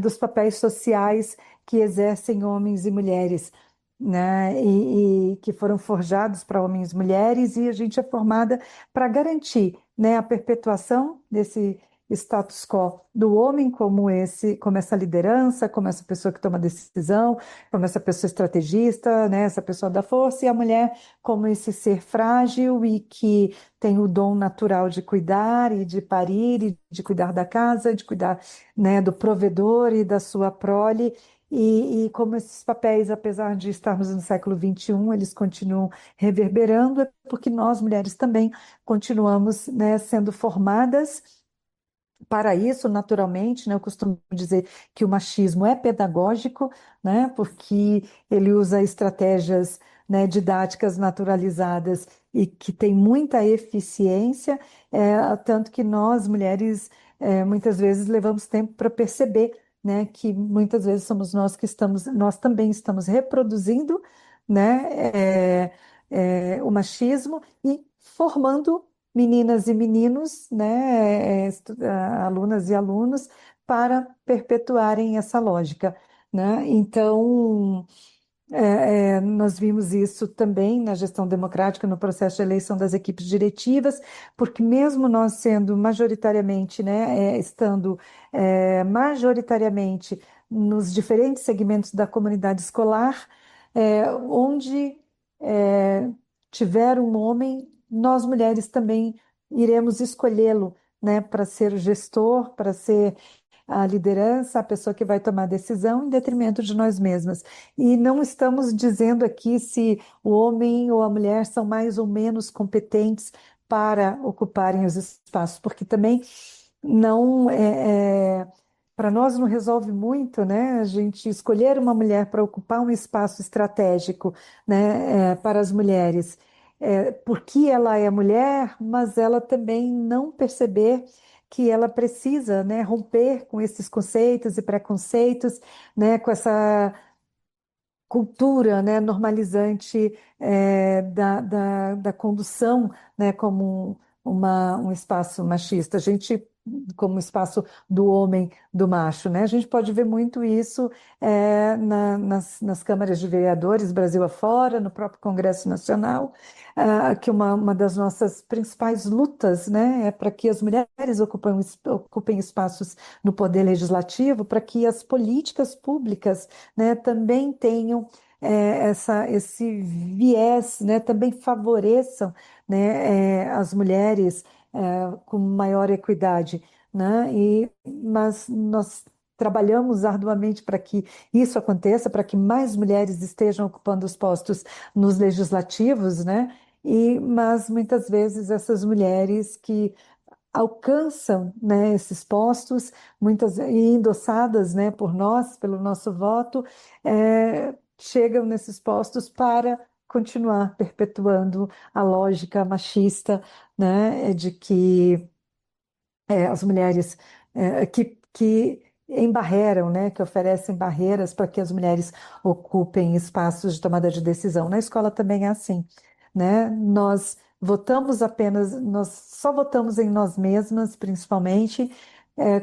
dos papéis sociais que exercem homens e mulheres, né, e que foram forjados para homens e mulheres, e a gente é formada para garantir, né, a perpetuação desse status quo do homem como essa liderança, como essa pessoa que toma decisão, como essa pessoa estrategista, né, essa pessoa da força, e a mulher como esse ser frágil e que tem o dom natural de cuidar e de parir e de cuidar da casa, de cuidar, né, do provedor e da sua prole, e como esses papéis, apesar de estarmos no século XXI, eles continuam reverberando, é porque nós, mulheres, também continuamos, né, sendo formadas para isso, naturalmente, né, eu costumo dizer que o machismo é pedagógico, né, porque ele usa estratégias, né, didáticas naturalizadas e que tem muita eficiência, tanto que nós, mulheres, muitas vezes levamos tempo para perceber, né, que muitas vezes somos nós que estamos, nós também estamos reproduzindo, né, o machismo e formando meninas e meninos, né, alunas e alunos, para perpetuarem essa lógica, né? Então, nós vimos isso também na gestão democrática, no processo de eleição das equipes diretivas, porque mesmo nós sendo majoritariamente, né, estando majoritariamente nos diferentes segmentos da comunidade escolar, onde é, tiver um homem, nós mulheres também iremos escolhê-lo, né, para ser o gestor, para ser a liderança, a pessoa que vai tomar a decisão em detrimento de nós mesmas. E não estamos dizendo aqui se o homem ou a mulher são mais ou menos competentes para ocuparem os espaços, porque também não para nós não resolve muito, né? A gente escolher uma mulher para ocupar um espaço estratégico, né, para as mulheres, porque ela é mulher, mas ela também não perceber que ela precisa, né, romper com esses conceitos e preconceitos, né, com essa cultura, né, normalizante da condução, né, como um espaço machista. A gente, como espaço do homem, do macho, né? A gente pode ver muito isso nas câmaras de vereadores, Brasil afora, no próprio Congresso Nacional, que uma das nossas principais lutas, né, é para que as mulheres ocupem espaços no poder legislativo, para que as políticas públicas, né, também tenham esse viés, né, também favoreçam, né, as mulheres com maior equidade, né, mas nós trabalhamos arduamente para que isso aconteça, para que mais mulheres estejam ocupando os postos nos legislativos, né, mas muitas vezes essas mulheres que alcançam, né, esses postos, muitas e endossadas, né, por nós, pelo nosso voto, chegam nesses postos para continuar perpetuando a lógica machista, né, de que as mulheres que embarreram, né, que oferecem barreiras para que as mulheres ocupem espaços de tomada de decisão. Na escola também é assim, né? Nós só votamos em nós mesmas, principalmente,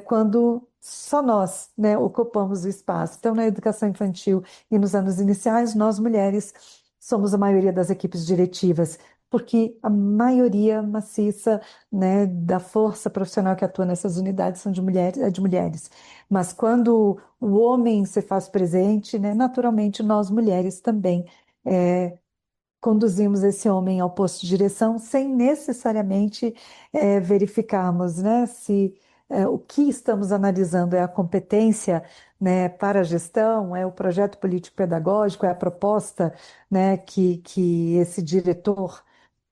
quando só nós, né, ocupamos o espaço. Então, na educação infantil e nos anos iniciais, nós mulheres somos a maioria das equipes diretivas, porque a maioria maciça, né, da força profissional que atua nessas unidades são de mulheres, é de mulheres. Mas quando o homem se faz presente, né, naturalmente nós mulheres também conduzimos esse homem ao posto de direção sem necessariamente verificarmos, né, se o que estamos analisando é a competência, né, para a gestão, é o projeto político-pedagógico, é a proposta, né, que esse diretor,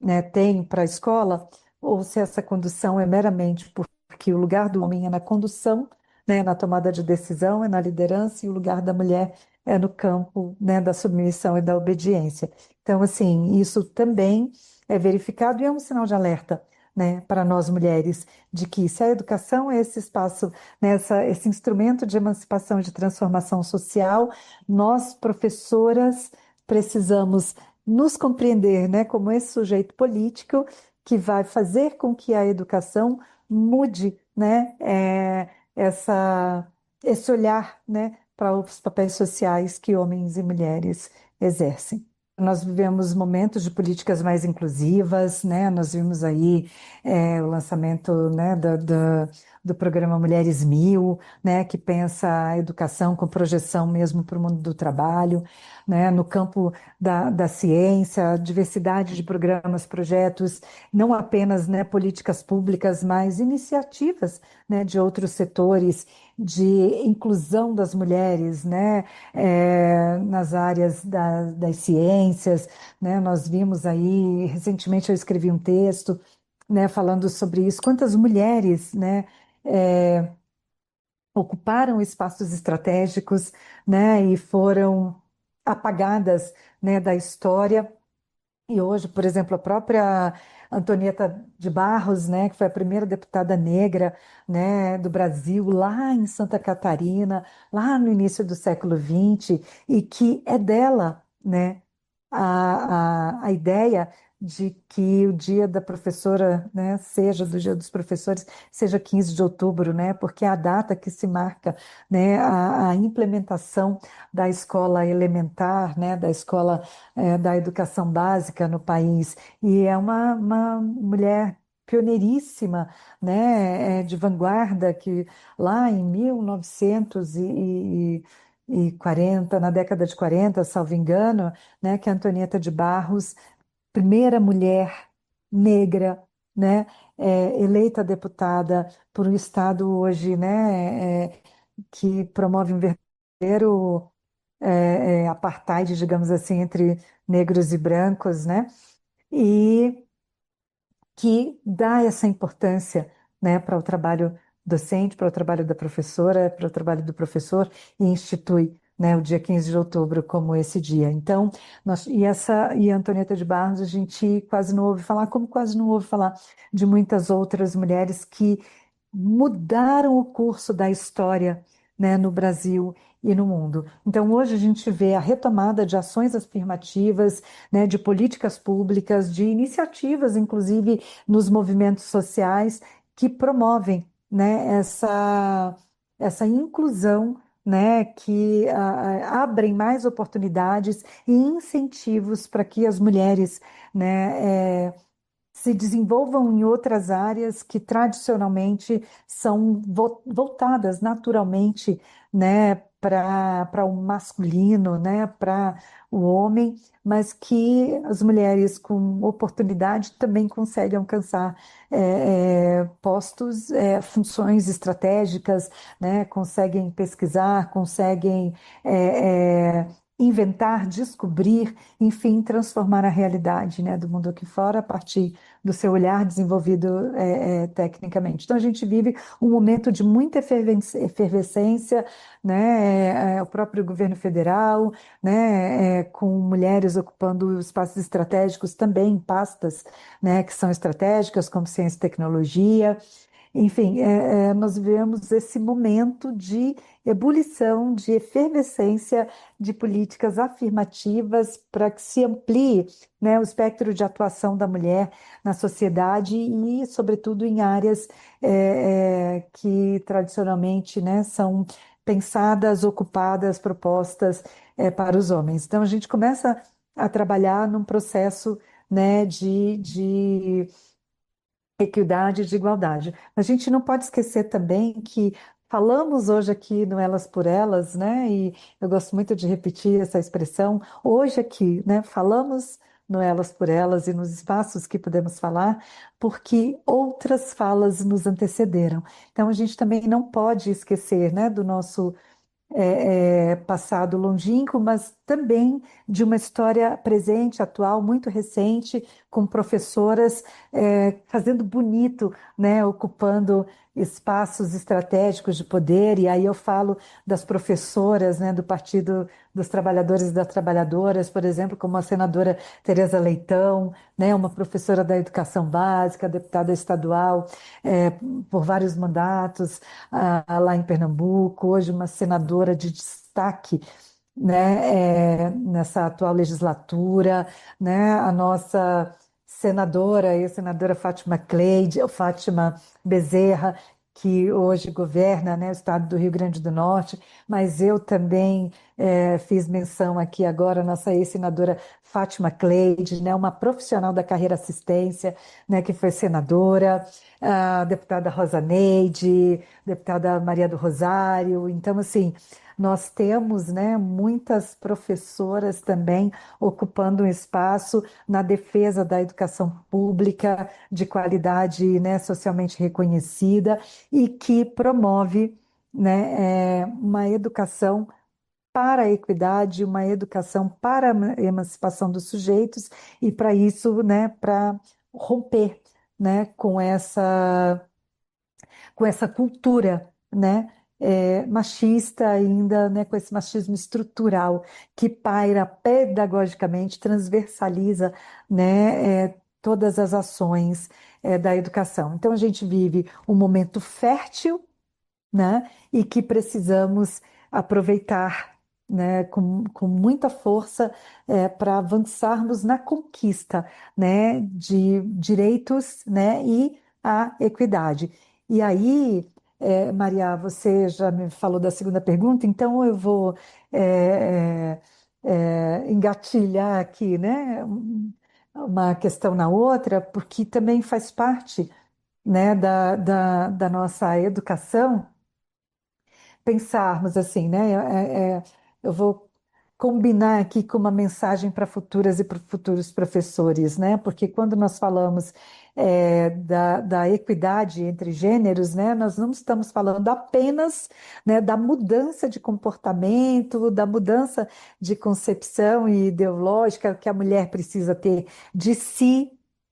né, tem para a escola, ou se essa condução é meramente porque o lugar do homem é na condução, né, na tomada de decisão, é na liderança, e o lugar da mulher é no campo, né, da submissão e da obediência. Então, assim, isso também é verificado e é um sinal de alerta, né, para nós mulheres, de que se a educação é esse espaço, né, esse instrumento de emancipação e de transformação social, nós, professoras, precisamos nos compreender, né, como esse sujeito político que vai fazer com que a educação mude, né, esse olhar, né, para os papéis sociais que homens e mulheres exercem. Nós vivemos momentos de políticas mais inclusivas, né? Nós vimos aí o lançamento, né, do programa Mulheres 1000, né, que pensa a educação com projeção mesmo para o mundo do trabalho, né, no campo da ciência, diversidade de programas, projetos, não apenas, né, políticas públicas, mas iniciativas, né, de outros setores de inclusão das mulheres, né, nas áreas das ciências, né, nós vimos aí, recentemente eu escrevi um texto, né, falando sobre isso, quantas mulheres, né, é, ocuparam espaços estratégicos, né, e foram apagadas, né, da história. E hoje, por exemplo, a própria Antonieta de Barros, né, que foi a primeira deputada negra, né, do Brasil, lá em Santa Catarina, lá no início do século XX, e que é dela, né, a ideia de que o dia da professora, né, seja do dia dos professores, seja 15 de outubro, né, porque é a data que se marca, né, a implementação da escola elementar, né, da escola da educação básica no país. E é uma mulher pioneiríssima, né, de vanguarda, que lá em 1940, na década de 40, salvo engano, né, que é Antonieta de Barros, primeira mulher negra, né, eleita deputada por um estado hoje, né, que promove um verdadeiro apartheid, digamos assim, entre negros e brancos, né? E que dá essa importância, né, para o trabalho docente, para o trabalho da professora, para o trabalho do professor e institui, né, o dia 15 de outubro como esse dia. Então, e a Antonieta de Barros, a gente quase não ouve falar, como quase não ouve falar de muitas outras mulheres que mudaram o curso da história, né, no Brasil e no mundo. Então, hoje a gente vê a retomada de ações afirmativas, né, de políticas públicas, de iniciativas, inclusive nos movimentos sociais, que promovem, né, essa inclusão, né, que abrem mais oportunidades e incentivos para que as mulheres, né, se desenvolvam em outras áreas que tradicionalmente são voltadas naturalmente, né, para o masculino, né, para o homem, mas que as mulheres com oportunidade também conseguem alcançar postos, funções estratégicas, né, conseguem pesquisar, conseguem inventar, descobrir, enfim, transformar a realidade, né, do mundo aqui fora a partir do seu olhar desenvolvido tecnicamente. Então, a gente vive um momento de muita efervescência, né, o próprio governo federal, né, com mulheres ocupando espaços estratégicos também em pastas, né, que são estratégicas, como ciência e tecnologia. Enfim, nós vivemos esse momento de ebulição, de efervescência de políticas afirmativas para que se amplie, né, o espectro de atuação da mulher na sociedade e, sobretudo, em áreas que tradicionalmente, né, são pensadas, ocupadas, propostas para os homens. Então, a gente começa a trabalhar num processo, né, de equidade e de igualdade. A gente não pode esquecer também que falamos hoje aqui no Elas por Elas, né? E eu gosto muito de repetir essa expressão, hoje aqui, né? Falamos no Elas por Elas e nos espaços que podemos falar, porque outras falas nos antecederam. Então a gente também não pode esquecer, né, do nosso passado longínquo, mas também de uma história presente, atual, muito recente, com professoras fazendo bonito, né, ocupando espaços estratégicos de poder. E aí eu falo das professoras, né, do Partido dos Trabalhadores e das Trabalhadoras, por exemplo, como a senadora Tereza Leitão, né, uma professora da educação básica, deputada estadual eh, por vários mandatos lá em Pernambuco, hoje uma senadora de destaque, né, nessa atual legislatura, né, a nossa senadora, a senadora Fátima Cleide, ou Fátima Bezerra, que hoje governa, né, o estado do Rio Grande do Norte, mas eu também fiz menção aqui agora, a nossa ex-senadora Fátima Cleide, né, uma profissional da carreira assistência, né, que foi senadora, a deputada Rosa Neide, deputada Maria do Rosário. Então, assim, nós temos, né, muitas professoras também ocupando um espaço na defesa da educação pública de qualidade, né, socialmente reconhecida e que promove, né, uma educação para a equidade, uma educação para a emancipação dos sujeitos e para isso, né, para romper, né, com essa cultura, né, machista ainda, né, com esse machismo estrutural que paira pedagogicamente, transversaliza, né, todas as ações, da educação. Então, a gente vive um momento fértil, né? E que precisamos aproveitar, né, com muita força, para avançarmos na conquista, né, de direitos, né, e a equidade. E aí, Maria, você já me falou da segunda pergunta, então eu vou engatilhar aqui, né, uma questão na outra, porque também faz parte, né, da nossa educação pensarmos assim, né? Eu vou combinar aqui com uma mensagem para futuras e para futuros professores, né? Porque quando nós falamos da equidade entre gêneros, né? Nós não estamos falando apenas, né, da mudança de comportamento, da mudança de concepção e ideológica que a mulher precisa ter de si.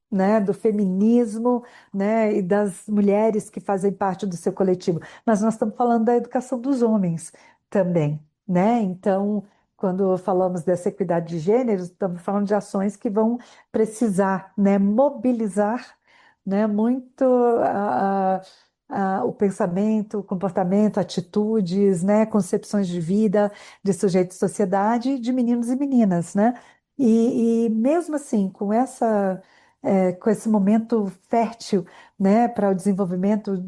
Né, do feminismo, né, e das mulheres que fazem parte do seu coletivo, mas nós estamos falando da educação dos homens também, né? Então, quando falamos dessa equidade de gêneros, estamos falando de ações que vão precisar, né, mobilizar, né, muito o pensamento, o comportamento, atitudes, né, concepções de vida, de sujeito e sociedade, de meninos e meninas, né? E mesmo assim, com esse momento fértil, né, para o desenvolvimento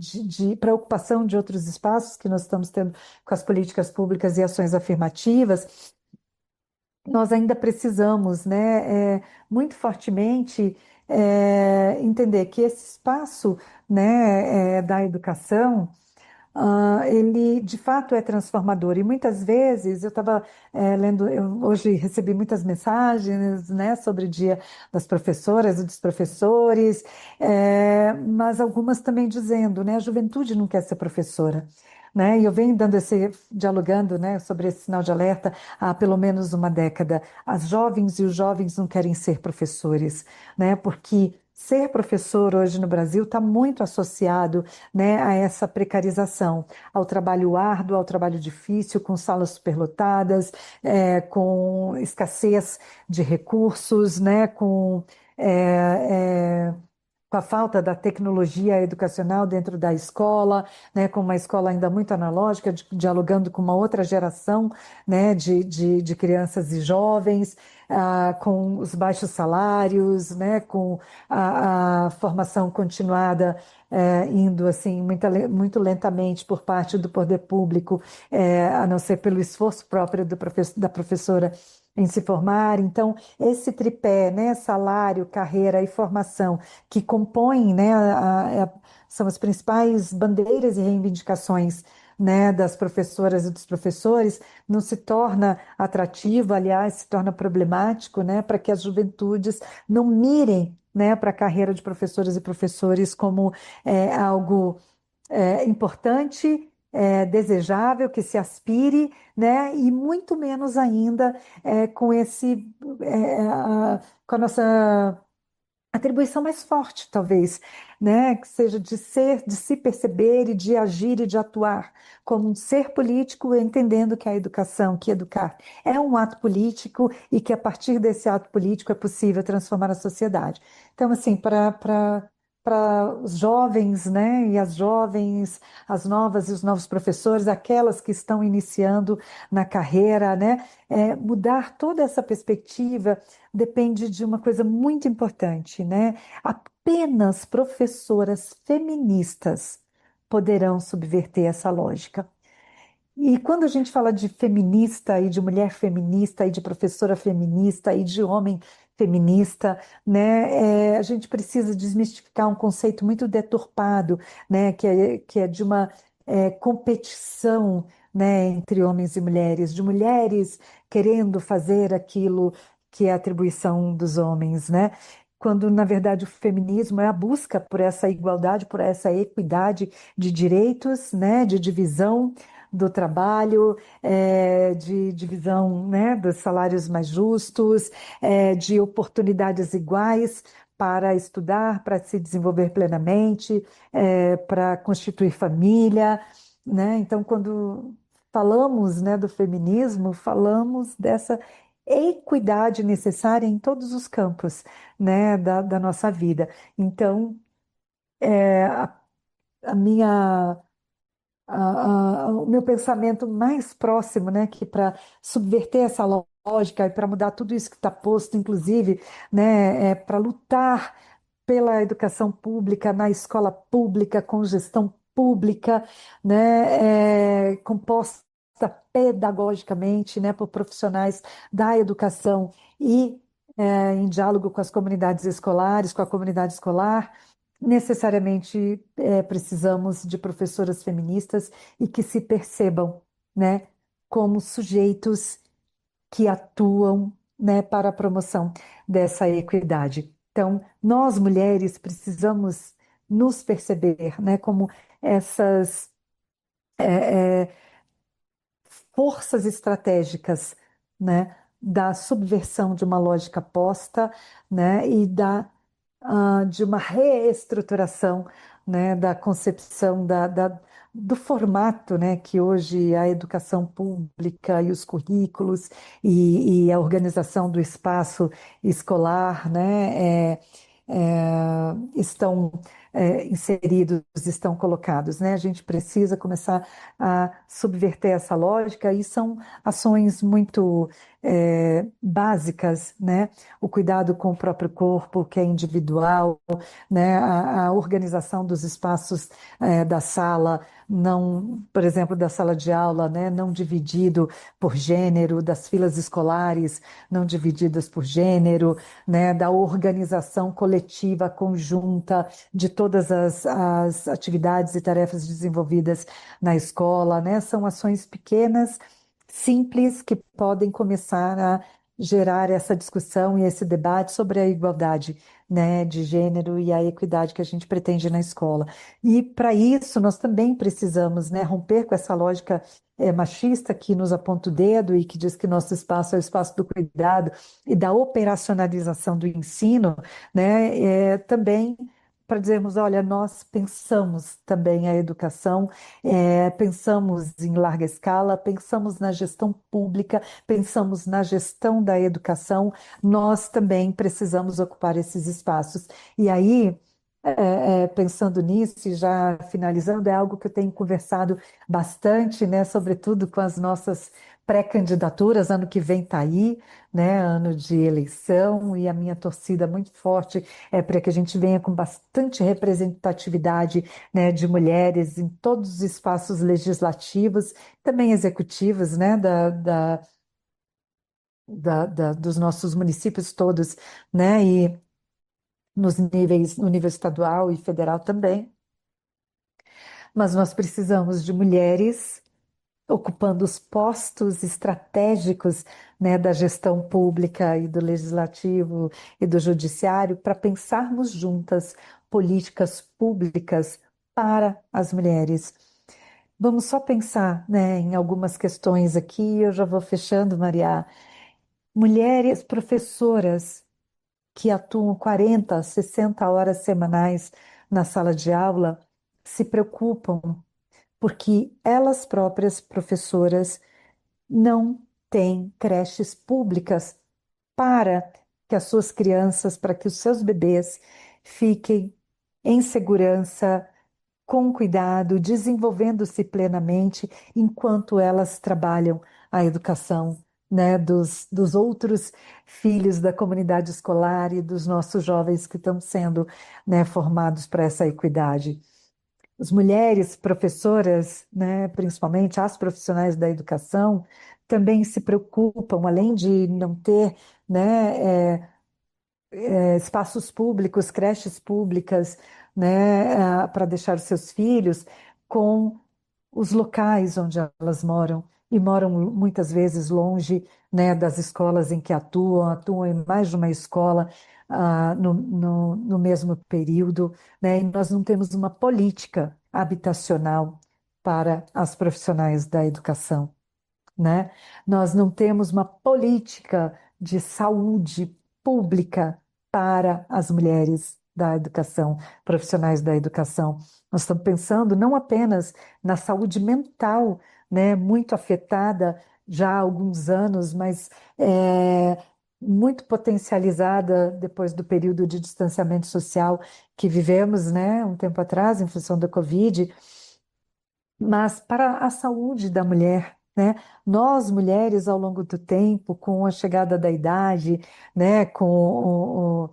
para a ocupação de outros espaços que nós estamos tendo com as políticas públicas e ações afirmativas, nós ainda precisamos, né, muito fortemente entender que esse espaço, né, da educação ele de fato é transformador. E muitas vezes eu estava lendo, eu hoje recebi muitas mensagens, né, sobre o Dia das Professoras e dos Professores, mas algumas também dizendo, né, a juventude não quer ser professora. Né? E eu venho dialogando, né, sobre esse sinal de alerta há pelo menos uma década. As jovens e os jovens não querem ser professores, né? Porque ser professor hoje no Brasil está muito associado, né, a essa precarização, ao trabalho árduo, ao trabalho difícil, com salas superlotadas, com escassez de recursos, né, é, com a falta da tecnologia educacional dentro da escola, né, com uma escola ainda muito analógica, dialogando com uma outra geração, né, de crianças e jovens, com os baixos salários, né, com a formação continuada indo assim muito lentamente por parte do poder público, a não ser pelo esforço próprio da professora em se formar. Então, esse tripé, né, salário, carreira e formação, que compõem, né, são as principais bandeiras e reivindicações, né, das professoras e dos professores, não se torna atrativo, aliás, se torna problemático, né, para que as juventudes não mirem, né, para a carreira de professoras e professores como algo importante, desejável, que se aspire, né? E muito menos ainda com com a nossa atribuição mais forte, talvez, né? Que seja de se perceber e de agir e de atuar como um ser político, entendendo que a educação, que educar é um ato político e que a partir desse ato político é possível transformar a sociedade. Então, assim, para os jovens, né, e as jovens, as novas e os novos professores, aquelas que estão iniciando na carreira, né, mudar toda essa perspectiva depende de uma coisa muito importante, né? Apenas professoras feministas poderão subverter essa lógica. E quando a gente fala de feminista e de mulher feminista e de professora feminista e de homem feminista, né, a gente precisa desmistificar um conceito muito deturpado, né, que é de uma competição, né, entre homens e mulheres, de mulheres querendo fazer aquilo que é atribuição dos homens, né? Quando, na verdade, o feminismo é a busca por essa igualdade, por essa equidade de direitos, né, de divisão do trabalho, de divisão, né, dos salários mais justos, de oportunidades iguais para estudar, para se desenvolver plenamente, para constituir família, né? Então, quando falamos, né, do feminismo, falamos dessa equidade necessária em todos os campos, né, da nossa vida. Então, a minha o meu pensamento mais próximo, né, que para subverter essa lógica e para mudar tudo isso que está posto, inclusive, né, para lutar pela educação pública, na escola pública, com gestão pública, né, composta pedagogicamente, né, por profissionais da educação e em diálogo com as comunidades escolares, com a comunidade escolar. Necessariamente precisamos de professoras feministas e que se percebam, né, como sujeitos que atuam, né, para a promoção dessa equidade. Então, nós mulheres precisamos nos perceber, né, como essas forças estratégicas, né, da subversão de uma lógica posta, né, e de uma reestruturação, né, da concepção do formato, né, que hoje a educação pública e os currículos e a organização do espaço escolar, né, estão inseridos, estão colocados, né? A gente precisa começar a subverter essa lógica e são ações muito básicas, né? O cuidado com o próprio corpo, que é individual, né? A organização dos espaços da sala, não, por exemplo, da sala de aula, né? Não dividido por gênero, das filas escolares não divididas por gênero, né? Da organização coletiva, conjunta de todas as atividades e tarefas desenvolvidas na escola, né? São ações pequenas, simples, que podem começar a gerar essa discussão e esse debate sobre a igualdade, né, de gênero e a equidade que a gente pretende na escola. E para isso nós também precisamos, né, romper com essa lógica machista que nos aponta o dedo e que diz que nosso espaço é o espaço do cuidado e da operacionalização do ensino, né, também para dizermos, olha, nós pensamos também a educação, pensamos em larga escala, pensamos na gestão pública, pensamos na gestão da educação, nós também precisamos ocupar esses espaços. E aí, pensando nisso e já finalizando, é algo que eu tenho conversado bastante, né, sobretudo com as nossas pré-candidaturas, ano que vem está aí, né, ano de eleição, e a minha torcida muito forte é para que a gente venha com bastante representatividade, né, de mulheres em todos os espaços legislativos, também executivos, né, dos nossos municípios todos, né, e nos níveis, no nível estadual e federal também. Mas nós precisamos de mulheres ocupando os postos estratégicos, né, da gestão pública e do legislativo e do judiciário para pensarmos juntas políticas públicas para as mulheres. Vamos só pensar, né, em algumas questões aqui, eu já vou fechando, Maria. Mulheres professoras que atuam 40, 60 horas semanais na sala de aula se preocupam porque elas próprias, professoras, não têm creches públicas para que as suas crianças, para que os seus bebês fiquem em segurança, com cuidado, desenvolvendo-se plenamente, enquanto elas trabalham a educação, né, dos outros filhos da comunidade escolar e dos nossos jovens que estão sendo, né, formados para essa equidade. as mulheres professoras, né, principalmente as profissionais da educação, também se preocupam, além de não ter, né, espaços públicos, creches públicas, né, para deixar os seus filhos, com os locais onde elas moram, e moram muitas vezes longe, né, das escolas em que atuam em mais de uma escola, no mesmo período, né, e nós não temos uma política habitacional para as profissionais da educação, né? Nós não temos uma política de saúde pública para as mulheres da educação, profissionais da educação. Nós estamos pensando não apenas na saúde mental, né, muito afetada já há alguns anos, mas muito potencializada depois do período de distanciamento social que vivemos, né, um tempo atrás, em função da Covid, mas para a saúde da mulher, né? Nós, mulheres, ao longo do tempo, com a chegada da idade, né, com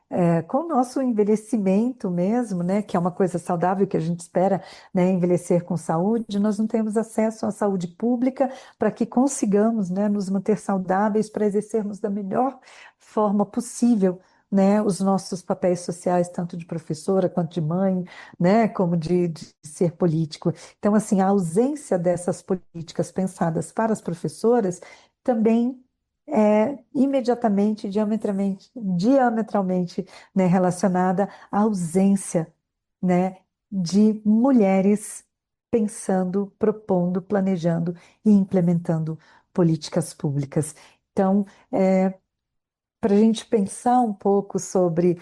o nosso envelhecimento mesmo, né, que é uma coisa saudável que a gente espera, né, envelhecer com saúde, nós não temos acesso à saúde pública para que consigamos, né, nos manter saudáveis para exercermos da melhor forma possível, né, os nossos papéis sociais, tanto de professora quanto de mãe, né, como de ser político. Então, assim, a ausência dessas políticas pensadas para as professoras também é imediatamente, diametralmente, né, relacionada à ausência, né, de mulheres pensando, propondo, planejando e implementando políticas públicas. Então, para a gente pensar um pouco sobre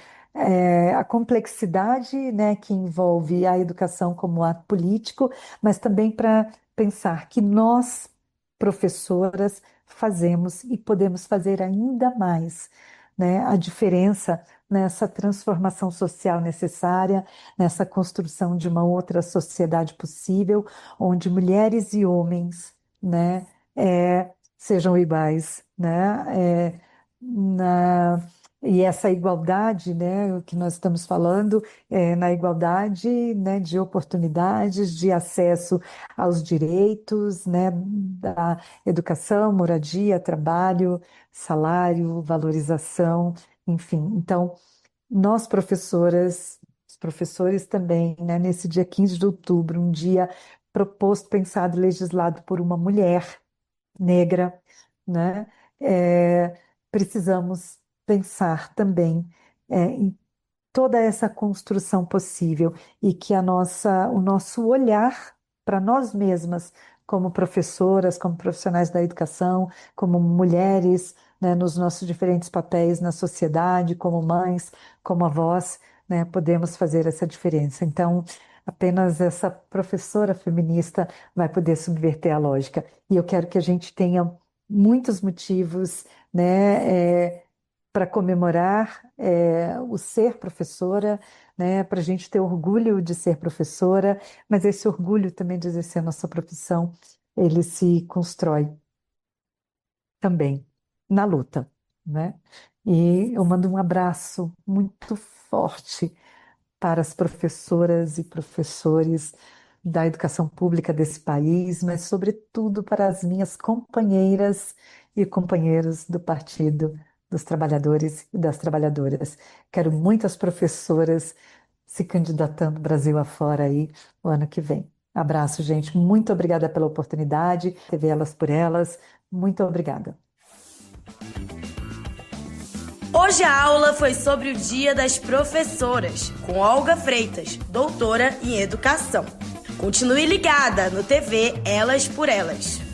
a complexidade, né, que envolve a educação como ato político, mas também para pensar que nós, professoras, fazemos e podemos fazer ainda mais, né, a diferença nessa transformação social necessária, nessa construção de uma outra sociedade possível, onde mulheres e homens, né, sejam iguais, né, na, e essa igualdade, né, o que nós estamos falando, na igualdade, né, de oportunidades, de acesso aos direitos, né, da educação, moradia, trabalho, salário, valorização, enfim. Então, nós professoras, os professores também, né, nesse dia 15 de outubro, um dia proposto, pensado e legislado por uma mulher negra, né? Precisamos pensar também em toda essa construção possível e que o nosso olhar para nós mesmas, como professoras, como profissionais da educação, como mulheres, né, nos nossos diferentes papéis na sociedade, como mães, como avós, né, podemos fazer essa diferença. Então, apenas essa professora feminista vai poder subverter a lógica. E eu quero que a gente tenha muitos motivos, né, para comemorar o ser professora, né, para a gente ter orgulho de ser professora, mas esse orgulho também de exercer a nossa profissão, ele se constrói também na luta, né? E eu mando um abraço muito forte para as professoras e professores da educação pública desse país, mas, sobretudo, para as minhas companheiras e companheiros do Partido dos Trabalhadores e das Trabalhadoras. Quero muitas professoras se candidatando Brasil afora aí o ano que vem. Abraço, gente. Muito obrigada pela oportunidade. TV Elas por Elas. Muito obrigada. Hoje a aula foi sobre o Dia das Professoras, com Olga Freitas, doutora em Educação. Continue ligada no TV Elas por Elas.